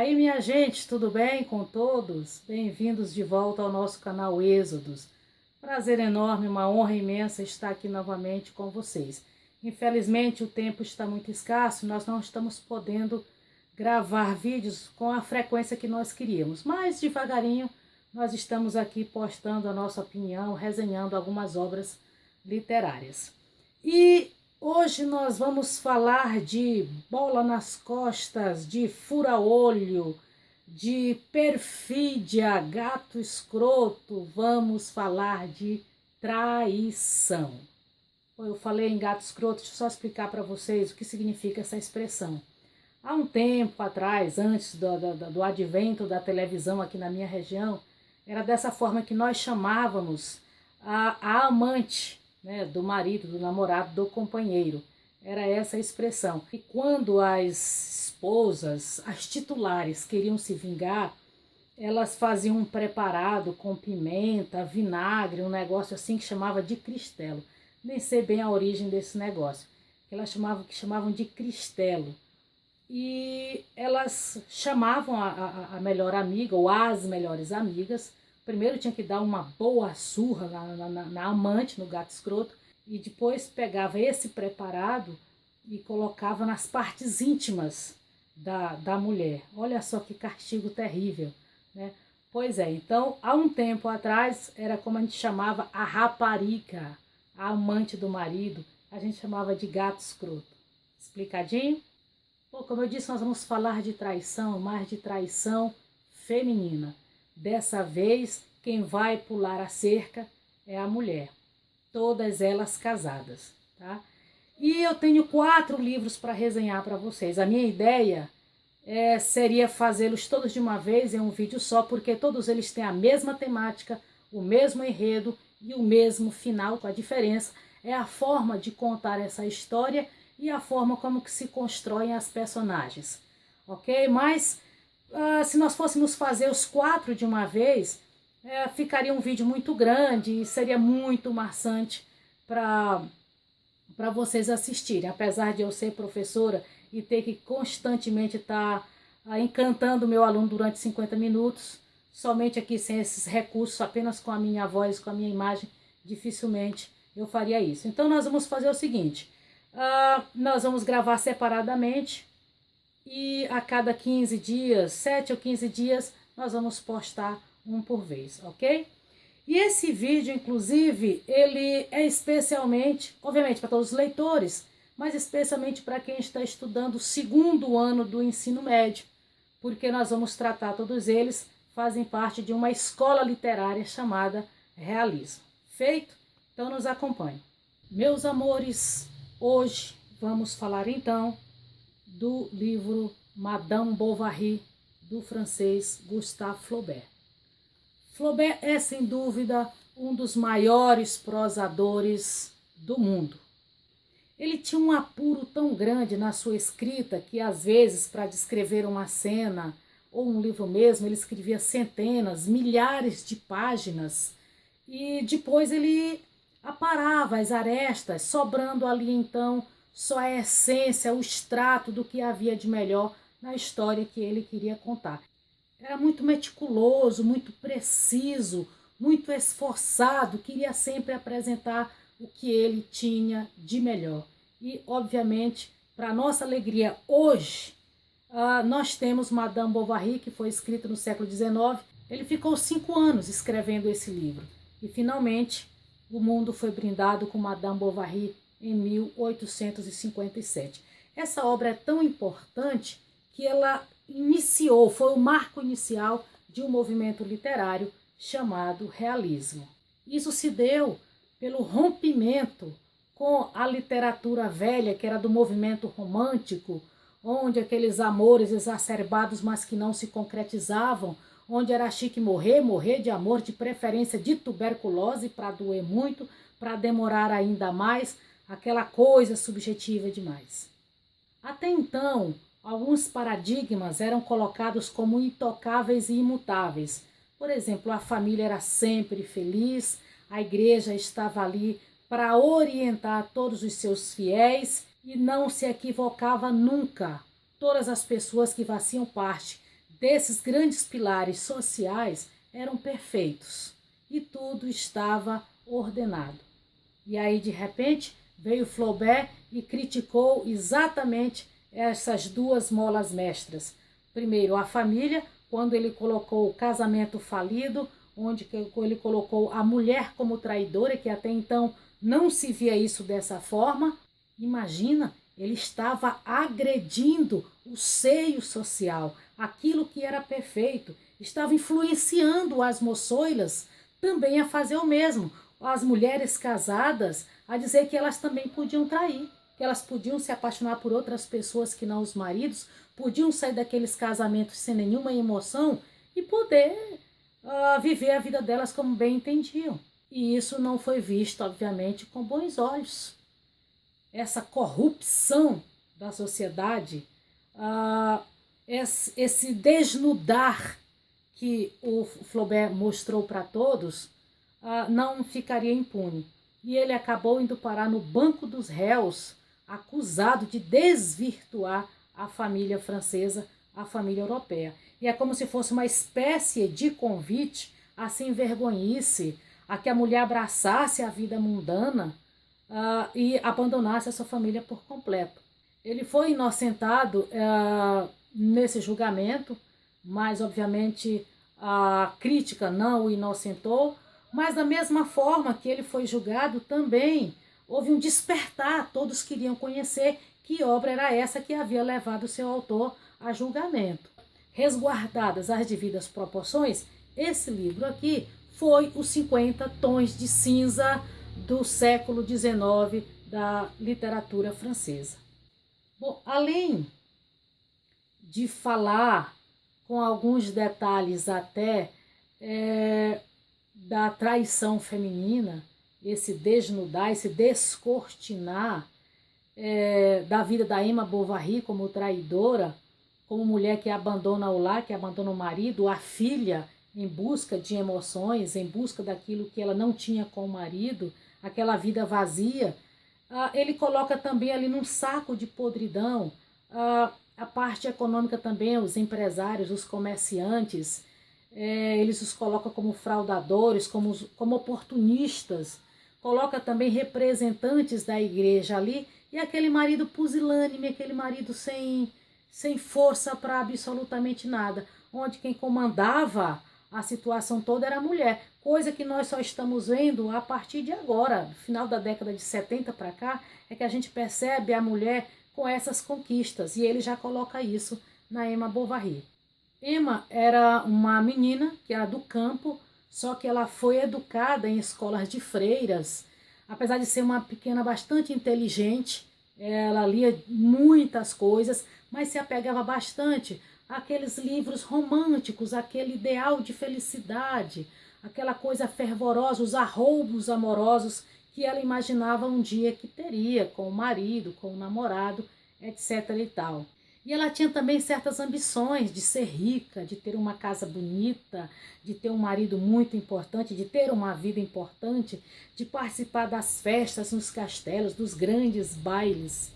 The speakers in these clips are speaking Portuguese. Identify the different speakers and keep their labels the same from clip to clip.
Speaker 1: aí, minha gente, tudo bem com todos? Bem-vindos de volta ao nosso canal Êxodos. Prazer enorme, uma honra imensa estar aqui novamente com vocês. Infelizmente, o tempo está muito escasso, nós não estamos podendo gravar vídeos com a frequência que nós queríamos, mas devagarinho nós estamos aqui postando a nossa opinião, resenhando algumas obras literárias. E hoje nós vamos falar de bola nas costas, de fura-olho, de perfídia, gato escroto. Vamos falar de traição. Eu falei em gato escroto, deixa eu só explicar para vocês o que significa essa expressão. Há um tempo atrás, antes do advento da televisão aqui na minha região, era dessa forma que nós chamávamos a amante, né, do marido, do namorado, do companheiro. Era essa a expressão. E quando as esposas, as titulares, queriam se vingar, elas faziam um preparado com pimenta, vinagre, um negócio assim que chamava de cristelo. Nem sei bem a origem desse negócio. Elas chamavam de cristelo. E elas chamavam a melhor amiga, ou as melhores amigas. Primeiro tinha que dar uma boa surra na amante, no gato escroto, e depois pegava esse preparado e colocava nas partes íntimas da mulher. Olha só que castigo terrível, né? Pois é, então, há um tempo atrás, era como a gente chamava a rapariga, a amante do marido, a gente chamava de gato escroto. Explicadinho? Bom, como eu disse, nós vamos falar de traição, mas de traição feminina. Dessa vez, quem vai pular a cerca é a mulher. Todas elas casadas, tá? E eu tenho 4 livros para resenhar para vocês. A minha ideia seria fazê-los todos de uma vez em um vídeo só, porque todos eles têm a mesma temática, o mesmo enredo e o mesmo final. A diferença é a forma de contar essa história e a forma como que se constroem as personagens, ok? Mas se nós fôssemos fazer os 4 de uma vez, ficaria um vídeo muito grande e seria muito maçante para vocês assistirem. Apesar de eu ser professora e ter que constantemente estar encantando o meu aluno durante 50 minutos, somente aqui sem esses recursos, apenas com a minha voz, com a minha imagem, dificilmente eu faria isso. Então nós vamos fazer o seguinte, nós vamos gravar separadamente e a cada 15 dias, 7 ou 15 dias, nós vamos postar um por vez, ok? E esse vídeo, inclusive, ele é especialmente, obviamente, para todos os leitores, mas especialmente para quem está estudando o 2º ano do ensino médio, porque nós vamos tratar todos eles, fazem parte de uma escola literária chamada Realismo. Feito? Então nos acompanhe. Meus amores, hoje vamos falar então do livro Madame Bovary, do francês Gustave Flaubert. Flaubert é, sem dúvida, um dos maiores prosadores do mundo. Ele tinha um apuro tão grande na sua escrita que, às vezes, para descrever uma cena ou um livro mesmo, ele escrevia centenas, milhares de páginas e depois ele aparava as arestas, sobrando ali, então, só a essência, o extrato do que havia de melhor na história que ele queria contar. Era muito meticuloso, muito preciso, muito esforçado, queria sempre apresentar o que ele tinha de melhor. E, obviamente, para nossa alegria, hoje, nós temos Madame Bovary, que foi escrita no século XIX. Ele ficou 5 anos escrevendo esse livro. E, finalmente, o mundo foi brindado com Madame Bovary em 1857. Essa obra é tão importante que ela foi o marco inicial de um movimento literário chamado realismo. Isso se deu pelo rompimento com a literatura velha, que era do movimento romântico, onde aqueles amores exacerbados, mas que não se concretizavam, onde era chique morrer, morrer de amor, de preferência de tuberculose, para doer muito, para demorar ainda mais, aquela coisa subjetiva demais. Até então, alguns paradigmas eram colocados como intocáveis e imutáveis. Por exemplo, a família era sempre feliz, a igreja estava ali para orientar todos os seus fiéis e não se equivocava nunca. Todas as pessoas que faziam parte desses grandes pilares sociais eram perfeitos e tudo estava ordenado. E aí, de repente, veio Flaubert e criticou exatamente essas duas molas mestras. Primeiro, a família, quando ele colocou o casamento falido, onde ele colocou a mulher como traidora, que até então não se via isso dessa forma. Imagina, ele estava agredindo o seio social, aquilo que era perfeito, estava influenciando as moçoilas também a fazer o mesmo, as mulheres casadas a dizer que elas também podiam trair, que elas podiam se apaixonar por outras pessoas que não os maridos, podiam sair daqueles casamentos sem nenhuma emoção e poder viver a vida delas como bem entendiam. E isso não foi visto, obviamente, com bons olhos. Essa corrupção da sociedade, esse desnudar que o Flaubert mostrou para todos, não ficaria impune. E ele acabou indo parar no banco dos réus, acusado de desvirtuar a família francesa, a família europeia. E é como se fosse uma espécie de convite a se envergonhice, a que a mulher abraçasse a vida mundana e abandonasse a sua família por completo. Ele foi inocentado nesse julgamento, mas obviamente a crítica não o inocentou, mas da mesma forma que ele foi julgado também houve um despertar, todos queriam conhecer que obra era essa que havia levado o seu autor a julgamento. Resguardadas as devidas proporções, esse livro aqui foi os 50 tons de cinza do século XIX da literatura francesa. Bom, além de falar com alguns detalhes até da traição feminina, esse desnudar, esse descortinar da vida da Emma Bovary como traidora, como mulher que abandona o lar, que abandona o marido, a filha, em busca de emoções, em busca daquilo que ela não tinha com o marido, aquela vida vazia. Ele coloca também ali num saco de podridão a parte econômica também, os empresários, os comerciantes, eles os colocam como fraudadores, como oportunistas, coloca também representantes da igreja ali, e aquele marido pusilânime, aquele marido sem força para absolutamente nada, onde quem comandava a situação toda era a mulher, coisa que nós só estamos vendo a partir de agora, do final da década de 70 para cá, é que a gente percebe a mulher com essas conquistas, e ele já coloca isso na Emma Bovary. Emma era uma menina que era do campo, só que ela foi educada em escolas de freiras, apesar de ser uma pequena bastante inteligente, ela lia muitas coisas, mas se apegava bastante àqueles livros românticos, aquele ideal de felicidade, aquela coisa fervorosa, os arroubos amorosos que ela imaginava um dia que teria com o marido, com o namorado, etc. e tal. E ela tinha também certas ambições de ser rica, de ter uma casa bonita, de ter um marido muito importante, de ter uma vida importante, de participar das festas nos castelos, dos grandes bailes.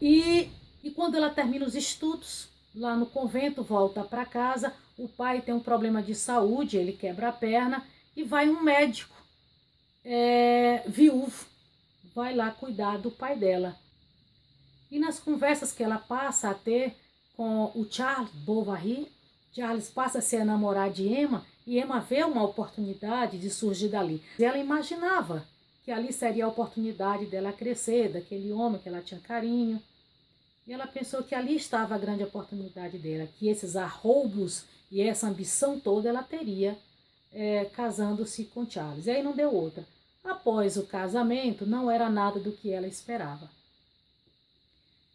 Speaker 1: E quando ela termina os estudos, lá no convento, volta para casa, o pai tem um problema de saúde, ele quebra a perna e vai um médico viúvo, vai lá cuidar do pai dela. E nas conversas que ela passa a ter com o Charles Bovary, Charles passa a ser a namorar de Emma, e Emma vê uma oportunidade de surgir dali. E ela imaginava que ali seria a oportunidade dela crescer, daquele homem que ela tinha carinho. E ela pensou que ali estava a grande oportunidade dela, que esses arroubos e essa ambição toda ela teria casando-se com Charles. E aí não deu outra. Após o casamento, não era nada do que ela esperava.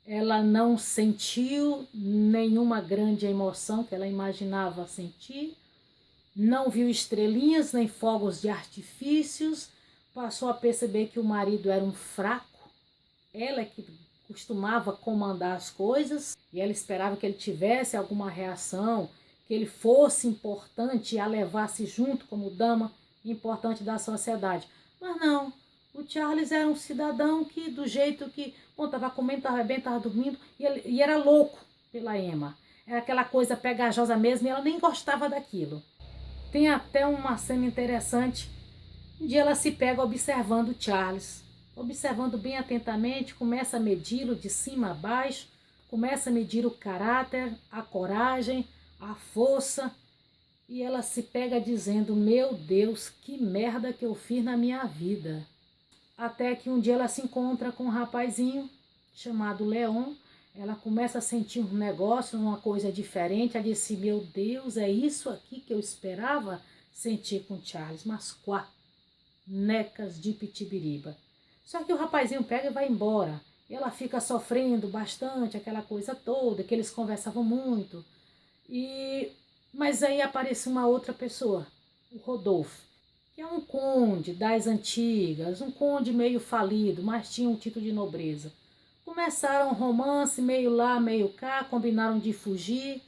Speaker 1: Ela não sentiu nenhuma grande emoção que ela imaginava sentir, não viu estrelinhas nem fogos de artifícios, passou a perceber que o marido era um fraco, ela é que costumava comandar as coisas, e ela esperava que ele tivesse alguma reação, que ele fosse importante e a levasse junto como dama importante da sociedade. Mas não, o Charles era um cidadão que, do jeito que, bom, estava comendo, estava bem, estava dormindo, e era louco pela Emma. era aquela coisa pegajosa mesmo e ela nem gostava daquilo. Tem até uma cena interessante, um dia ela se pega observando Charles, observando bem atentamente, começa a medi-lo de cima a baixo, começa a medir o caráter, a coragem, a força, e ela se pega dizendo, meu Deus, que merda que eu fiz na minha vida. Até que um dia ela se encontra com um rapazinho chamado Leon, ela começa a sentir um negócio, uma coisa diferente, ela disse, meu Deus, é isso aqui que eu esperava sentir com Charles, mas quá, necas de pitibiriba. Só que o rapazinho pega e vai embora, e ela fica sofrendo bastante, aquela coisa toda, que eles conversavam muito, mas aí aparece uma outra pessoa, o Rodolfo, que é um conde das antigas, um conde meio falido, mas tinha um título de nobreza. Começaram um romance, meio lá, meio cá, combinaram de fugir,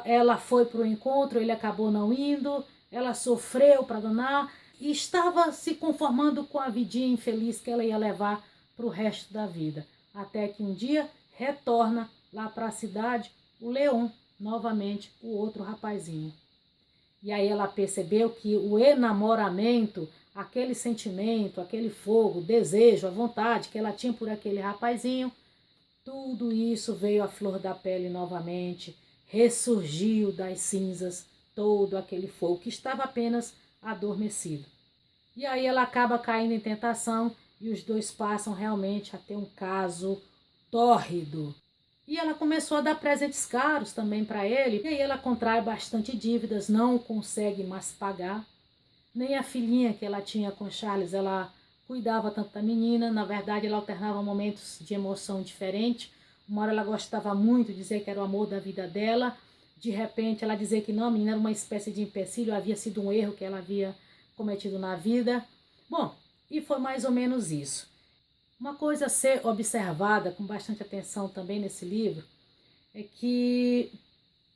Speaker 1: ela foi para o encontro, ele acabou não indo, ela sofreu para danar, e estava se conformando com a vidinha infeliz que ela ia levar para o resto da vida. Até que um dia retorna lá para a cidade o Leon, novamente o outro rapazinho. E aí ela percebeu que o enamoramento, aquele sentimento, aquele fogo, o desejo, a vontade que ela tinha por aquele rapazinho, tudo isso veio à flor da pele novamente, ressurgiu das cinzas todo aquele fogo que estava apenas adormecido. E aí ela acaba caindo em tentação e os dois passam realmente a ter um caso tórrido. E ela começou a dar presentes caros também para ele. E aí ela contrai bastante dívidas, não consegue mais pagar. Nem a filhinha que ela tinha com Charles, ela cuidava tanto da menina. Na verdade, ela alternava momentos de emoção diferente. Uma hora ela gostava muito, dizia que era o amor da vida dela. De repente, ela dizia que não, a menina era uma espécie de empecilho, havia sido um erro que ela havia cometido na vida. Bom, e foi mais ou menos isso. Uma coisa a ser observada com bastante atenção também nesse livro é que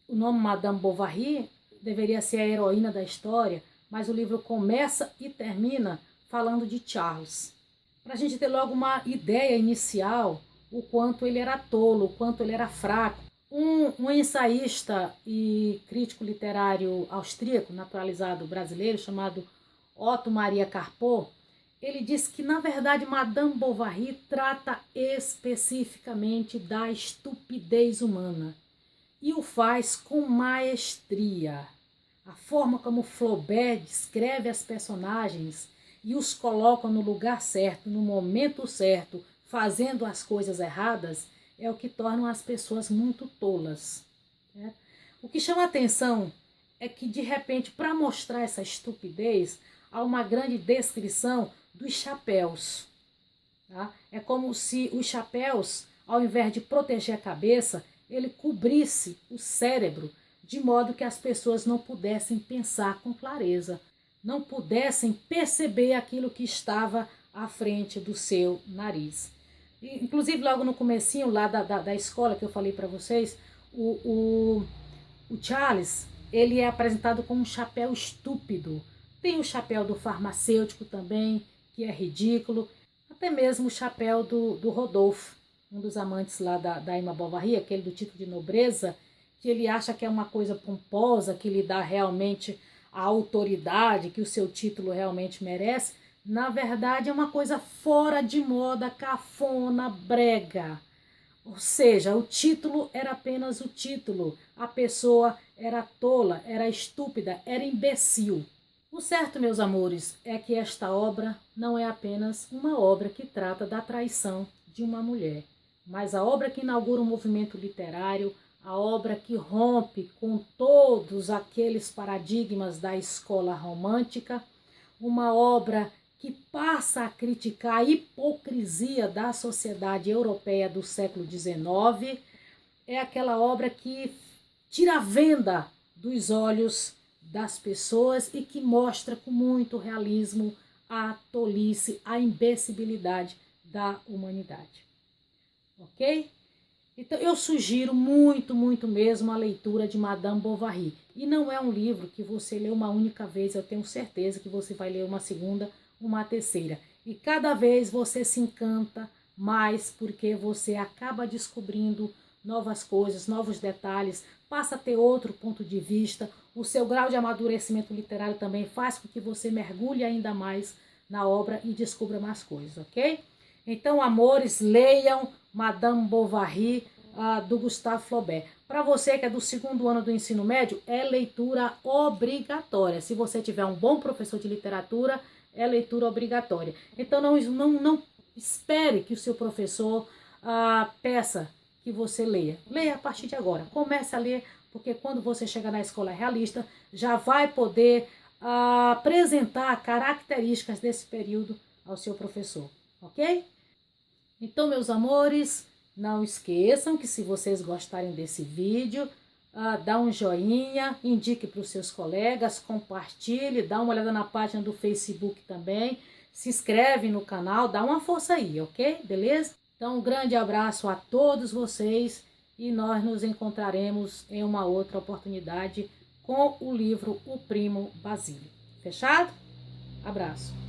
Speaker 1: o nome Madame Bovary deveria ser a heroína da história, mas o livro começa e termina falando de Charles. Para a gente ter logo uma ideia inicial, o quanto ele era tolo, o quanto ele era fraco. Um ensaísta e crítico literário austríaco, naturalizado brasileiro, chamado Otto Maria Carpo, ele diz que, na verdade, Madame Bovary trata especificamente da estupidez humana e o faz com maestria. A forma como Flaubert descreve as personagens e os coloca no lugar certo, no momento certo, fazendo as coisas erradas, é o que torna as pessoas muito tolas. Né? O que chama a atenção é que, de repente, para mostrar essa estupidez, há uma grande descrição dos chapéus. Tá? É como se os chapéus, ao invés de proteger a cabeça, ele cobrisse o cérebro, de modo que as pessoas não pudessem pensar com clareza, não pudessem perceber aquilo que estava à frente do seu nariz. E, inclusive, logo no comecinho lá da escola que eu falei para vocês, o Charles, ele é apresentado como um chapéu estúpido. Tem o chapéu do farmacêutico também, que é ridículo. Até mesmo o chapéu do Rodolfo, um dos amantes lá da Emma Bovary, aquele do título de nobreza, que ele acha que é uma coisa pomposa, que lhe dá realmente a autoridade que o seu título realmente merece. Na verdade, é uma coisa fora de moda, cafona, brega. Ou seja, o título era apenas o título. A pessoa era tola, era estúpida, era imbecil. O certo, meus amores, é que esta obra não é apenas uma obra que trata da traição de uma mulher, mas a obra que inaugura um movimento literário, a obra que rompe com todos aqueles paradigmas da escola romântica, uma obra que passa a criticar a hipocrisia da sociedade europeia do século XIX, é aquela obra que tira a venda dos olhos das pessoas e que mostra com muito realismo a tolice, a imbecilidade da humanidade. Ok? Então eu sugiro muito, muito mesmo a leitura de Madame Bovary. E não é um livro que você lê uma única vez, eu tenho certeza que você vai ler uma segunda, uma terceira. E cada vez você se encanta mais porque você acaba descobrindo novas coisas, novos detalhes, passa a ter outro ponto de vista. O seu grau de amadurecimento literário também faz com que você mergulhe ainda mais na obra e descubra mais coisas, ok? Então, amores, leiam Madame Bovary, do Gustave Flaubert. Para você que é do 2º ano do ensino médio, é leitura obrigatória. Se você tiver um bom professor de literatura, é leitura obrigatória. Então, não espere que o seu professor peça que você leia. Leia a partir de agora. Comece a ler, porque quando você chegar na escola realista, já vai poder apresentar características desse período ao seu professor, ok? Então, meus amores, não esqueçam que se vocês gostarem desse vídeo, dá um joinha, indique para os seus colegas, compartilhe, dá uma olhada na página do Facebook também, se inscreve no canal, dá uma força aí, ok? Beleza? Então, um grande abraço a todos vocês e nós nos encontraremos em uma outra oportunidade com o livro O Primo Basílio. Fechado? Abraço.